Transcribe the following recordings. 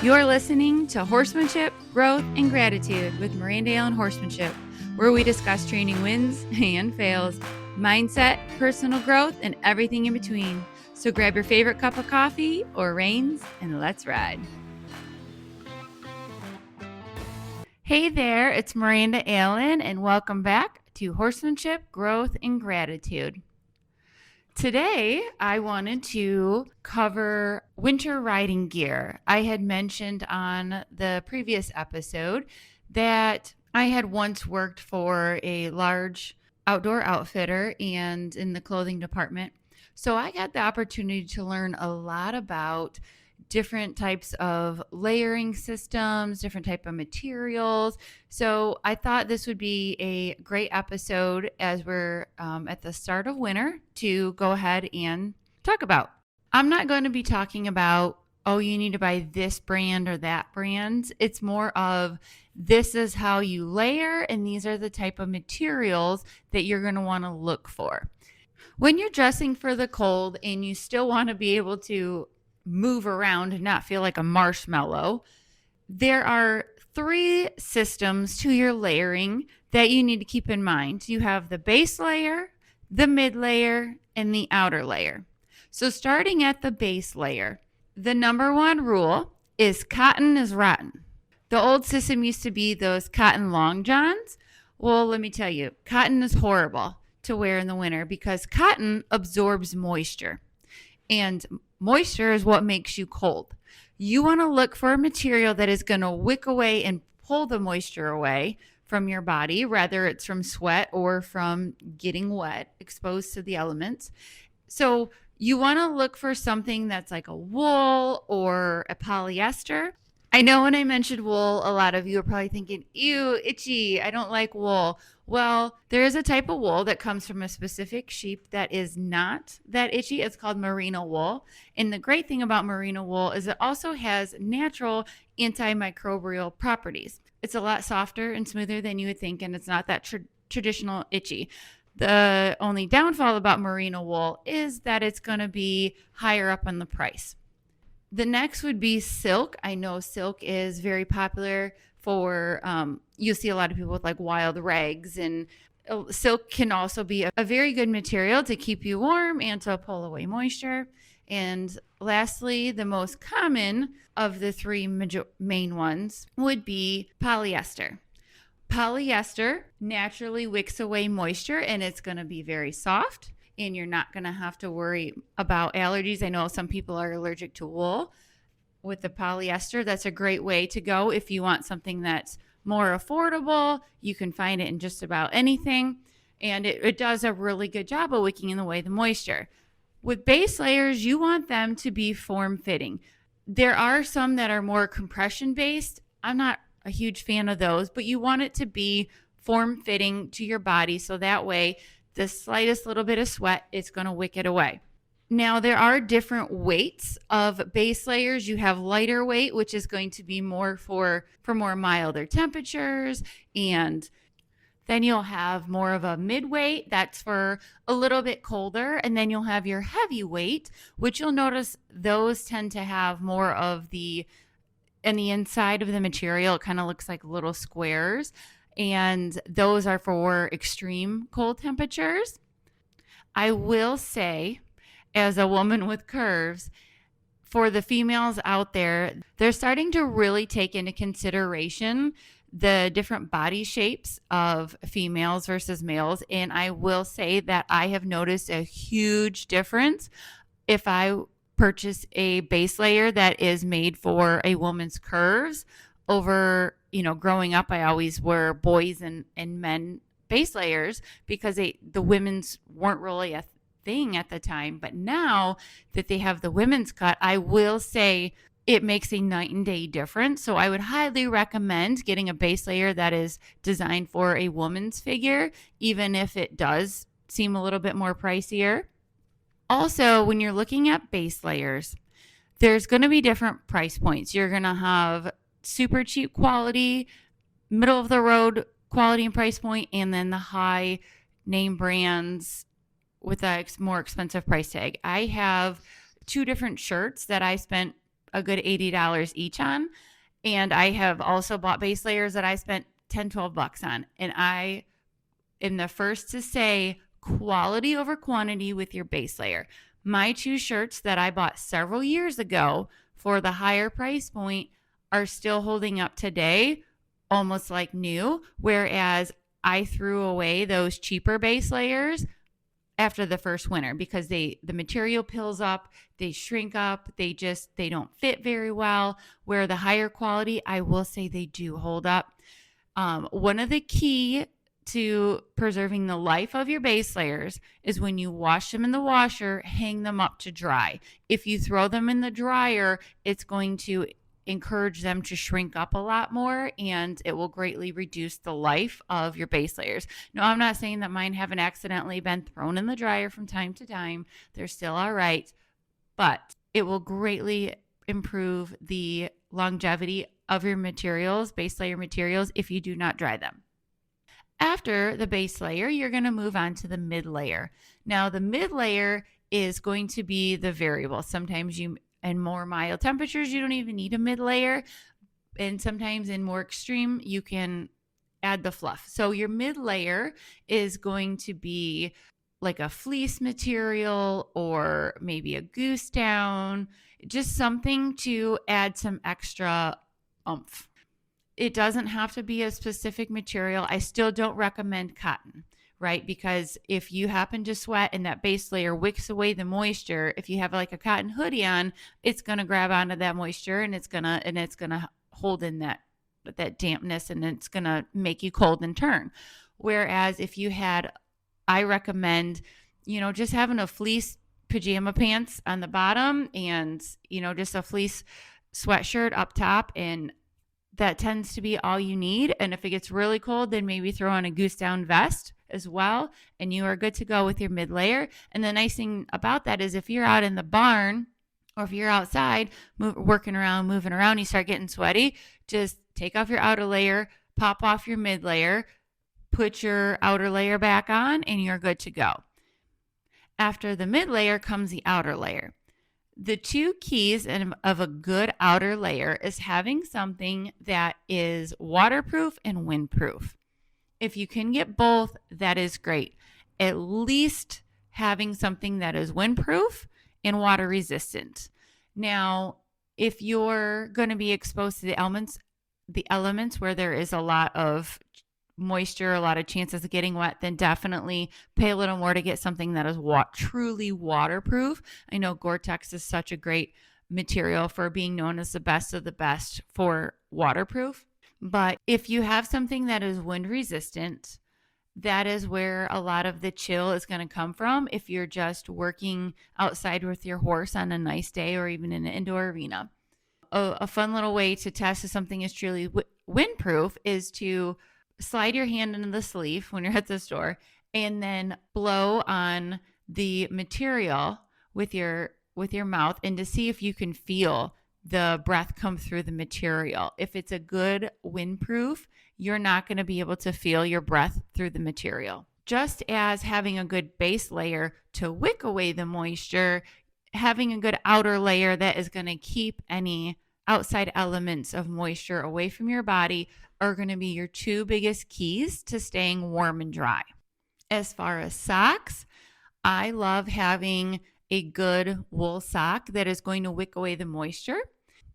You're listening to Horsemanship, Growth, and Gratitude with Miranda and Horsemanship, where we discuss training wins and fails, mindset, personal growth, and everything in between. So grab your favorite cup of coffee or reins and let's ride. Hey there, it's Miranda Allen, and welcome back to Horsemanship, Growth, and Gratitude. Today, I wanted to cover winter riding gear. I had mentioned on the previous episode that I had once worked for a large outdoor outfitter and in the clothing department. So I got the opportunity to learn a lot about different types of layering systems, different type of materials. So I thought this would be a great episode as we're at the start of winter to go ahead and talk about. I'm not going to be talking about, oh, you need to buy this brand or that brand. It's more of this is how you layer, and these are the type of materials that you're going to want to look for. When you're dressing for the cold and you still want to be able to move around and not feel like a marshmallow, there are 3 systems to your layering that you need to keep in mind. You have the base layer, the mid layer, and the outer layer. So starting at the base layer, the number 1 rule is cotton is rotten. The old system used to be those cotton long johns. Well, let me tell you, cotton is horrible to wear in the winter because cotton absorbs moisture. And moisture is what makes you cold. You want to look for a material that is going to wick away and pull the moisture away from your body, whether it's from sweat or from getting wet, exposed to the elements. So you want to look for something that's like a wool or a polyester. I know when I mentioned wool, a lot of you are probably thinking, ew, itchy, I don't like wool. Well, there is a type of wool that comes from a specific sheep that is not that itchy. It's called merino wool. And the great thing about merino wool is it also has natural antimicrobial properties. It's a lot softer and smoother than you would think, and it's not that traditional itchy. The only downfall about merino wool is that it's going to be higher up on the price. The next would be silk. I know silk is very popular for, you see a lot of people with like wild rags, and silk can also be a very good material to keep you warm and to pull away moisture. And lastly, the most common of the 3 main ones would be polyester. Polyester naturally wicks away moisture, and it's going to be very soft, and you're not going to have to worry about allergies. I know some people are allergic to wool. With the polyester, that's a great way to go if you want something that's more affordable. You can find it in just about anything, and it does a really good job of wicking away the moisture. With base layers, you want them to be form-fitting. There are some that are more compression-based. I'm not a huge fan of those, but you want it to be form-fitting to your body, so that way the slightest little bit of sweat, it's going to wick it away. Now, there are different weights of base layers. You have lighter weight, which is going to be more for more milder temperatures. And then you'll have more of a mid-weight. That's for a little bit colder. And then you'll have your heavyweight, which you'll notice those tend to have more of in the inside of the material. It kind of looks like little squares. And those are for extreme cold temperatures. I will say, as a woman with curves, for the females out there, they're starting to really take into consideration the different body shapes of females versus males. And I will say that I have noticed a huge difference if I purchase a base layer that is made for a woman's curves over, growing up, I always wore boys and men base layers because the women's weren't really a thing at the time. But now that they have the women's cut, I will say it makes a night and day difference. So I would highly recommend getting a base layer that is designed for a woman's figure, even if it does seem a little bit more pricier. Also, when you're looking at base layers, there's going to be different price points. You're going to have super cheap quality, middle of the road quality and price point, and then the high name brands with a more expensive price tag. I have 2 different shirts that I spent a good $80 each on. And I have also bought base layers that I spent 10, $12 on. And I am the first to say quality over quantity with your base layer. My 2 shirts that I bought several years ago for the higher price point are still holding up today, almost like new, whereas I threw away those cheaper base layers after the first winter because the material pills up, they shrink up, they don't fit very well. Where the higher quality, I will say they do hold up. One of the key to preserving the life of your base layers is when you wash them in the washer, hang them up to dry. If you throw them in the dryer, it's going to encourage them to shrink up a lot more, and it will greatly reduce the life of your base layers. No, I'm not saying that mine haven't accidentally been thrown in the dryer from time to time. They're still all right, but it will greatly improve the longevity of your materials, base layer materials, if you do not dry them. After the base layer, you're going to move on to the mid layer. Now, the mid layer is going to be the variable. Sometimes in more mild temperatures, you don't even need a mid layer. And sometimes in more extreme, you can add the fluff. So your mid layer is going to be like a fleece material or maybe a goose down, just something to add some extra oomph. It doesn't have to be a specific material. I still don't recommend cotton, right? Because if you happen to sweat and that base layer wicks away the moisture, if you have like a cotton hoodie on, it's going to grab onto that moisture and it's going to hold in that dampness, and it's going to make you cold and turn. Whereas if you had, I recommend, just having a fleece pajama pants on the bottom and, just a fleece sweatshirt up top, and that tends to be all you need. And if it gets really cold, then maybe throw on a goose down vest as well, and you are good to go with your mid layer. And the nice thing about that is if you're out in the barn or if you're outside moving around, you start getting sweaty, just take off your outer layer, pop off your mid layer, put your outer layer back on, and you're good to go. After the mid layer comes the outer layer. The 2 keys of a good outer layer is having something that is waterproof and windproof. If you can get both, that is great. At least having something that is windproof and water resistant. Now, if you're going to be exposed to the elements where there is a lot of moisture, a lot of chances of getting wet, then definitely pay a little more to get something that is truly waterproof. I know Gore-Tex is such a great material for being known as the best of the best for waterproof. But if you have something that is wind resistant, that is where a lot of the chill is going to come from if you're just working outside with your horse on a nice day or even in an indoor arena. A fun little way to test if something is truly windproof is to slide your hand into the sleeve when you're at the store and then blow on the material with your mouth, and to see if you can feel the breath come through the material. If it's a good windproof, you're not going to be able to feel your breath through the material. Just as having a good base layer to wick away the moisture, having a good outer layer that is going to keep any outside elements of moisture away from your body are going to be your 2 biggest keys to staying warm and dry. As far as socks, I love having a good wool sock that is going to wick away the moisture.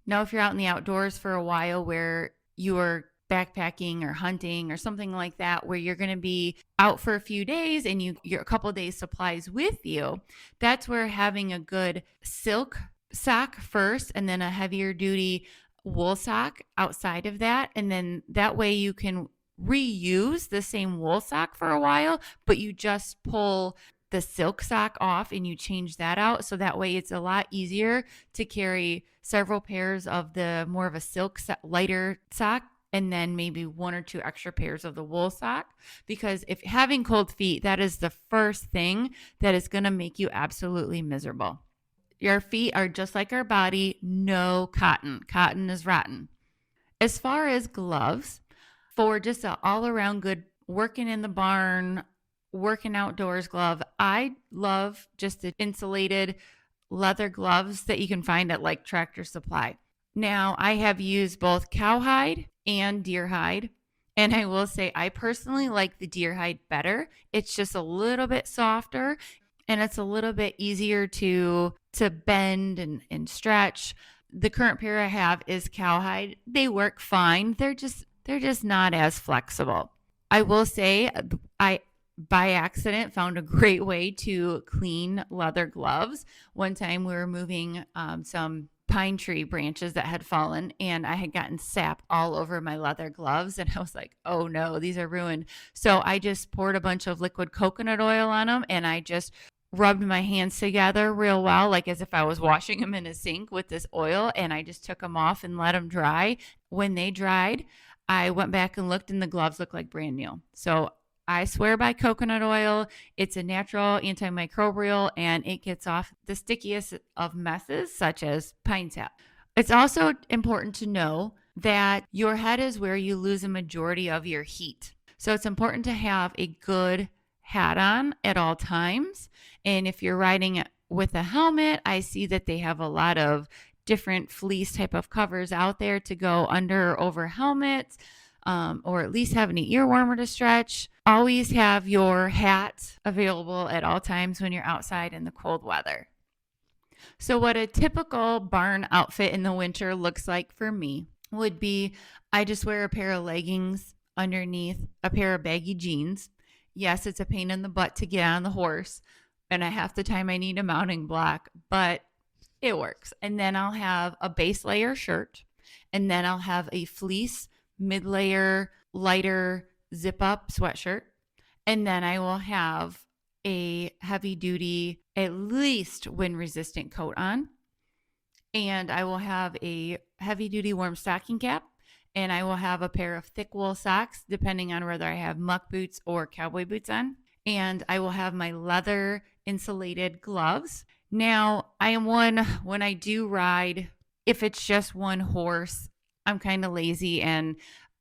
Now, if you're out in the outdoors for a while where you are backpacking or hunting or something like that, where you're going to be out for a few days and you're a couple of days supplies with you, that's where having a good silk sock first and then a heavier duty wool sock outside of that, and then that way you can reuse the same wool sock for a while, but you just pull the silk sock off and you change that out, so that way it's a lot easier to carry several pairs of the more of a silk lighter sock and then maybe 1 or 2 extra pairs of the wool sock. Because if having cold feet, that is the first thing that is going to make you absolutely miserable. Your feet are just like our body, no cotton. Cotton is rotten. As far as gloves, for just an all-around good working in the barn, working outdoors glove, I love just the insulated leather gloves that you can find at like Tractor Supply. Now, I have used both cowhide and deer hide. And I will say, I personally like the deer hide better. It's just a little bit softer and it's a little bit easier to bend and stretch. The current pair I have is cowhide. They work fine. They're just not as flexible. I will say I by accident found a great way to clean leather gloves. One time we were moving some pine tree branches that had fallen and I had gotten sap all over my leather gloves and I was like, oh no, these are ruined. So I just poured a bunch of liquid coconut oil on them and I just rubbed my hands together real well, like as if I was washing them in a sink with this oil, and I just took them off and let them dry. When they dried, I went back and looked and the gloves looked like brand new. So I swear by coconut oil. It's a natural antimicrobial and it gets off the stickiest of messes such as pine sap. It's also important to know that your head is where you lose a majority of your heat. So it's important to have a good hat on at all times. And if you're riding with a helmet, I see that they have a lot of different fleece type of covers out there to go under or over helmets. Or at least have an ear warmer to stretch. Always have your hat available at all times when you're outside in the cold weather. So what a typical barn outfit in the winter looks like for me would be I just wear a pair of leggings underneath a pair of baggy jeans. Yes, it's a pain in the butt to get on the horse, and half the time I need a mounting block, but it works. And then I'll have a base layer shirt, and then I'll have a fleece mid-layer, lighter zip-up sweatshirt. And then I will have a heavy-duty, at least wind-resistant coat on. And I will have a heavy-duty warm stocking cap. And I will have a pair of thick wool socks, depending on whether I have muck boots or cowboy boots on. And I will have my leather insulated gloves. Now, I am one, when I do ride, if it's just one horse, I'm kind of lazy and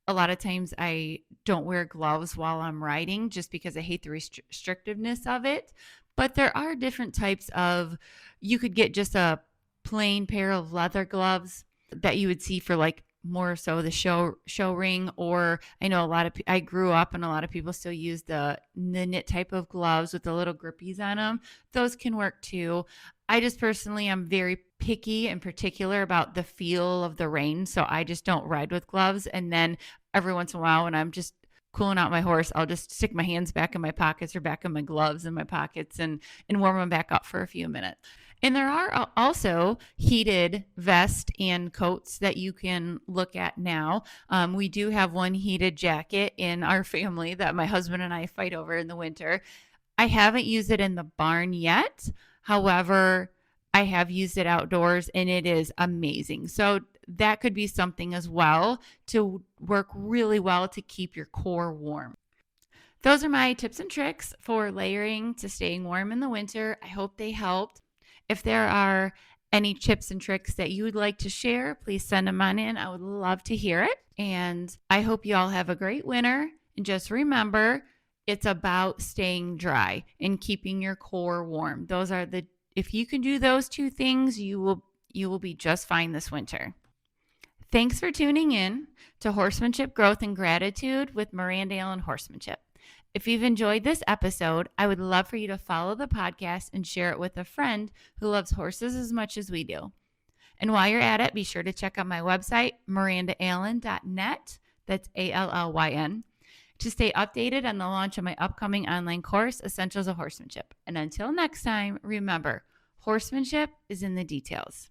a lot of times I don't wear gloves while I'm riding just because I hate the restrictiveness of it. But there are different types of, you could get just a plain pair of leather gloves that you would see for like more so the show ring, or I know I grew up and a lot of people still use the knit type of gloves with the little grippies on them. Those can work too. I just personally am very picky and particular about the feel of the rein, so I just don't ride with gloves. And then every once in a while when I'm just cooling out my horse, I'll just stick my hands back in my pockets or back in my gloves in my pockets and warm them back up for a few minutes. And there are also heated vests and coats that you can look at now. We do have one heated jacket in our family that my husband and I fight over in the winter. I haven't used it in the barn yet. However, I have used it outdoors and it is amazing. So that could be something as well to work really well to keep your core warm. Those are my tips and tricks for layering to staying warm in the winter. I hope they helped. If there are any tips and tricks that you would like to share, please send them on in. I would love to hear it. And I hope you all have a great winter. And just remember, it's about staying dry and keeping your core warm. If you can do those two things, you will be just fine this winter. Thanks for tuning in to Horsemanship, Growth, and Gratitude with Miranda and Horsemanship. If you've enjoyed this episode, I would love for you to follow the podcast and share it with a friend who loves horses as much as we do. And while you're at it, be sure to check out my website, mirandaallen.net. That's ALLYN. To stay updated on the launch of my upcoming online course, Essentials of Horsemanship. And until next time, remember, horsemanship is in the details.